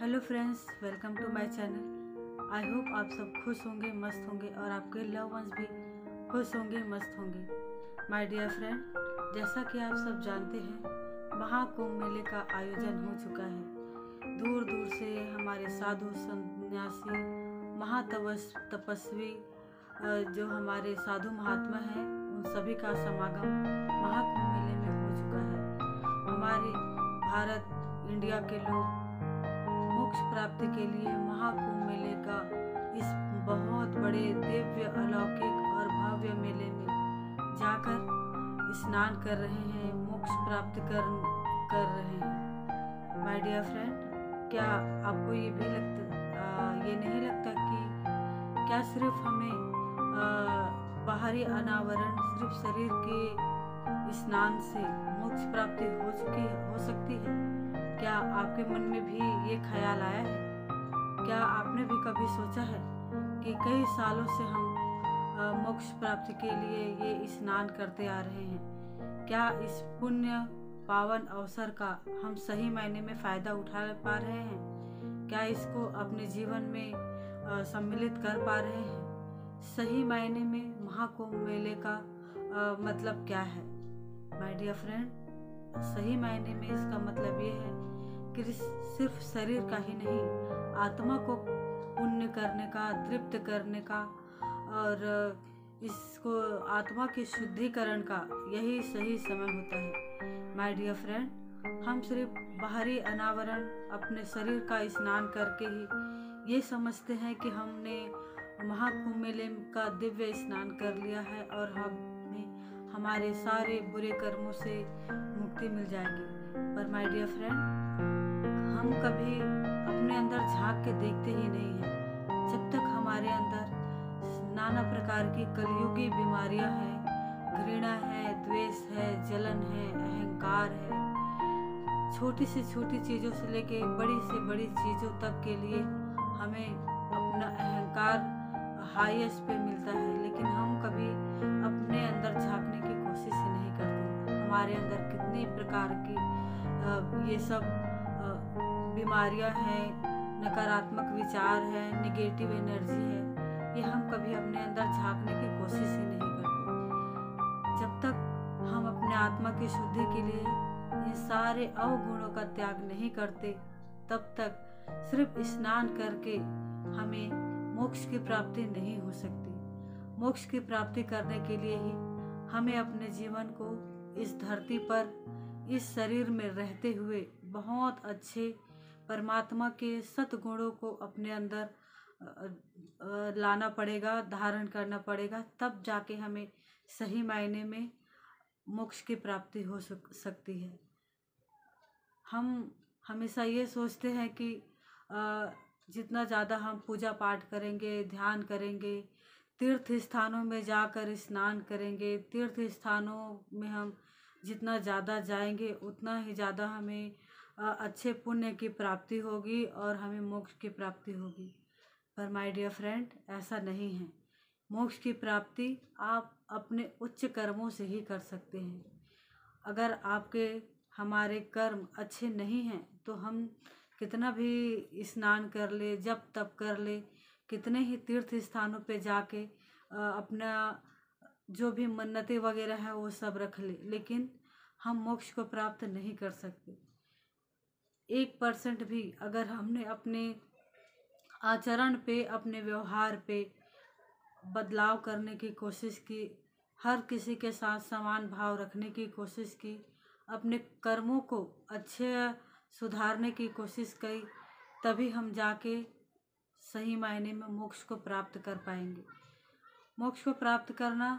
Hello friends, welcome to my channel. I hope आप सब खुश होंगे, मस्त होंगे और आपके लव वंस भी खुश होंगे, मस्त होंगे। माय डियर फ्रेंड, जैसा कि आप सब जानते हैं, महाकुंभ मेले का आयोजन हो चुका है। दूर दूर से हमारे साधु सन्यासी तपस्वी जो हमारे साधु महात्मा हैं, उन सभी का समागम महाकुंभ मेले में हो चुका है। हमारे भारत इंडिया के लोग मोक्ष प्राप्ति के लिए महाकुंभ मेले का इस बहुत बड़े दिव्य अलौकिक और भव्य मेले में जाकर स्नान कर रहे हैं, मोक्ष प्राप्त कर रहे हैं। माय डियर फ्रेंड, क्या आपको ये नहीं लगता कि क्या सिर्फ हमें बाहरी अनावरण, सिर्फ शरीर के स्नान से मोक्ष प्राप्ति हो सकती है? क्या आपके मन में भी ये ख्याल आया है? क्या आपने भी कभी सोचा है कि कई सालों से हम मोक्ष प्राप्ति के लिए ये स्नान करते आ रहे हैं? क्या इस पुण्य पावन अवसर का हम सही मायने में फ़ायदा उठा पा रहे हैं? क्या इसको अपने जीवन में सम्मिलित कर पा रहे हैं? सही मायने में महाकुंभ मेले का मतलब क्या है? माय डियर फ्रेंड, सही मायने में इसका मतलब ये है कि सिर्फ शरीर का ही नहीं, आत्मा को पुण्य करने का, तृप्त करने का और इसको आत्मा के शुद्धिकरण का यही सही समय होता है। माय डियर फ्रेंड, हम सिर्फ बाहरी अनावरण, अपने शरीर का स्नान करके ही ये समझते हैं कि हमने महाकुंभ मेले का दिव्य स्नान कर लिया है और हमें हमारे सारे बुरे कर्मों से मुक्ति मिल जाएगी। पर माय डियर फ्रेंड, हम कभी अपने अंदर झांक के देखते ही नहीं हैं। जब तक हमारे अंदर नाना प्रकार की कलयुगी बीमारियां हैं, घृणा है, द्वेष है, जलन है, अहंकार है, छोटी से छोटी चीज़ों से लेके बड़ी से बड़ी चीज़ों तक के लिए हमें अपना अहंकार हाईएस्ट पे मिलता है, लेकिन हम कभी अपने अंदर झांकने की कोशिश ही नहीं करते। हमारे अंदर कितनी प्रकार की ये सब बीमारियां हैं, नकारात्मक विचार है, निगेटिव एनर्जी है, ये हम कभी अपने अंदर झांकने की कोशिश ही नहीं करते। जब तक हम अपने आत्मा की शुद्धि के लिए ये सारे अवगुणों का त्याग नहीं करते, तब तक सिर्फ स्नान करके हमें मोक्ष की प्राप्ति नहीं हो सकती। मोक्ष की प्राप्ति करने के लिए ही हमें अपने जीवन को इस धरती पर, इस शरीर में रहते हुए बहुत अच्छे परमात्मा के सद्गुणों को अपने अंदर लाना पड़ेगा, धारण करना पड़ेगा, तब जाके हमें सही मायने में मोक्ष की प्राप्ति हो सकती है। हम हमेशा ये सोचते हैं कि जितना ज़्यादा हम पूजा पाठ करेंगे, ध्यान करेंगे, तीर्थ स्थानों में जाकर स्नान करेंगे, तीर्थ स्थानों में हम जितना ज़्यादा जाएंगे, उतना ही ज़्यादा हमें अच्छे पुण्य की प्राप्ति होगी और हमें मोक्ष की प्राप्ति होगी। पर माय डियर फ्रेंड, ऐसा नहीं है। मोक्ष की प्राप्ति आप अपने उच्च कर्मों से ही कर सकते हैं। अगर हमारे कर्म अच्छे नहीं हैं तो हम कितना भी स्नान कर ले, जप तप कर ले, कितने ही तीर्थ स्थानों पे जाके अपना जो भी मन्नतें वगैरह है वो सब रख ले, लेकिन हम मोक्ष को प्राप्त नहीं कर सकते। 1% भी अगर हमने अपने आचरण पे, अपने व्यवहार पे बदलाव करने की कोशिश की, हर किसी के साथ समान भाव रखने की कोशिश की, अपने कर्मों को अच्छे सुधारने की कोशिश करी, तभी हम जाके सही मायने में मोक्ष को प्राप्त कर पाएंगे। मोक्ष को प्राप्त करना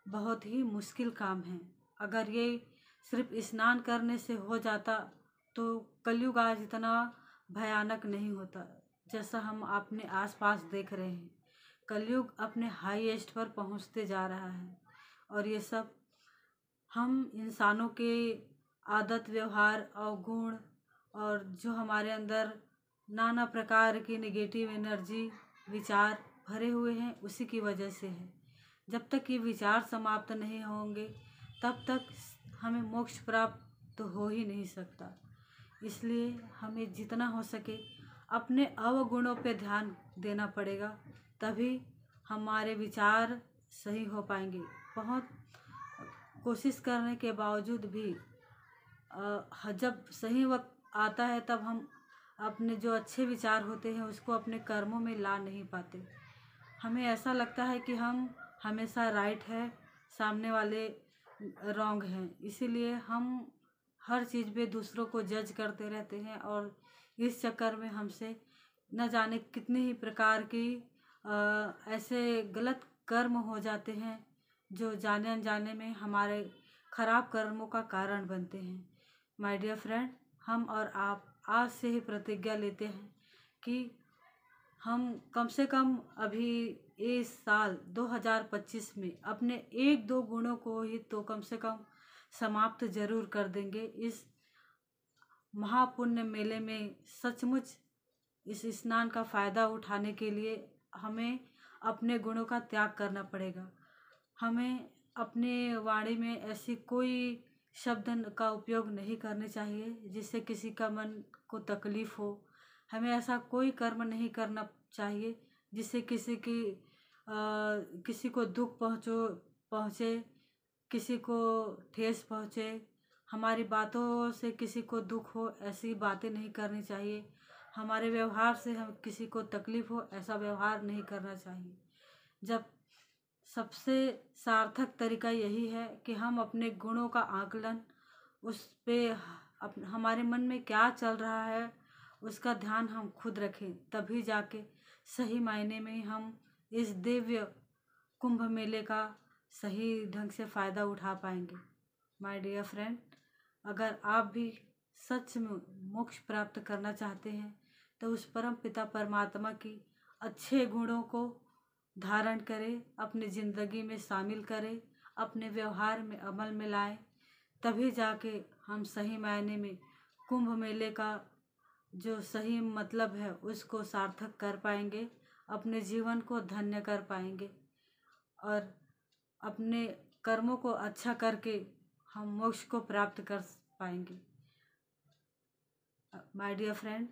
बहुत ही मुश्किल काम है। अगर ये सिर्फ स्नान करने से हो जाता तो कलयुग आज इतना भयानक नहीं होता जैसा हम अपने आसपास देख रहे हैं। कलयुग अपने हाईएस्ट पर पहुंचते जा रहा है और ये सब हम इंसानों के आदत, व्यवहार, अवगुण और जो हमारे अंदर नाना प्रकार की नेगेटिव एनर्जी, विचार भरे हुए हैं, उसी की वजह से है। जब तक ये विचार समाप्त नहीं होंगे तब तक हमें मोक्ष प्राप्त तो हो ही नहीं सकता। इसलिए हमें जितना हो सके अपने अवगुणों पे ध्यान देना पड़ेगा, तभी हमारे विचार सही हो पाएंगे। बहुत कोशिश करने के बावजूद भी जब सही वक्त आता है तब हम अपने जो अच्छे विचार होते हैं उसको अपने कर्मों में ला नहीं पाते। हमें ऐसा लगता है कि हम हमेशा राइट है, सामने वाले रॉन्ग हैं, इसीलिए हम हर चीज़ पे दूसरों को जज करते रहते हैं और इस चक्कर में हमसे न जाने कितने ही प्रकार की ऐसे गलत कर्म हो जाते हैं जो जाने अनजाने में हमारे खराब कर्मों का कारण बनते हैं। माय डियर फ्रेंड, हम और आप आज से ही प्रतिज्ञा लेते हैं कि हम कम से कम अभी इस साल 2025 में अपने 1-2 गुणों को ही तो कम से कम समाप्त जरूर कर देंगे। इस महापुण्य मेले में सचमुच इस स्नान का फ़ायदा उठाने के लिए हमें अपने गुणों का त्याग करना पड़ेगा। हमें अपने वाणी में ऐसी कोई शब्द का उपयोग नहीं करने चाहिए जिससे किसी का मन को तकलीफ़ हो। हमें ऐसा कोई कर्म नहीं करना चाहिए जिससे किसी को दुख पहुँचे, किसी को ठेस पहुँचे, हमारी बातों से किसी को दुख हो, ऐसी बातें नहीं करनी चाहिए। हमारे व्यवहार से हम किसी को तकलीफ़ हो, ऐसा व्यवहार नहीं करना चाहिए। जब सबसे सार्थक तरीका यही है कि हम अपने गुणों का आकलन, उस पे हमारे मन में क्या चल रहा है उसका ध्यान हम खुद रखें, तभी जाके सही मायने में हम इस दिव्य कुंभ मेले का सही ढंग से फ़ायदा उठा पाएंगे। माय डियर फ्रेंड, अगर आप भी सच में मोक्ष प्राप्त करना चाहते हैं तो उस परम पिता परमात्मा की अच्छे गुणों को धारण करें, अपनी ज़िंदगी में शामिल करें, अपने व्यवहार में अमल में लाएं, तभी जाके हम सही मायने में कुंभ मेले का जो सही मतलब है उसको सार्थक कर पाएंगे, अपने जीवन को धन्य कर पाएंगे और अपने कर्मों को अच्छा करके हम मोक्ष को प्राप्त कर पाएंगे। माय डियर फ्रेंड,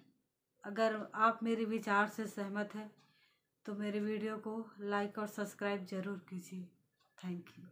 अगर आप मेरे विचार से सहमत हैं तो मेरे वीडियो को लाइक और सब्सक्राइब ज़रूर कीजिए। Thank you.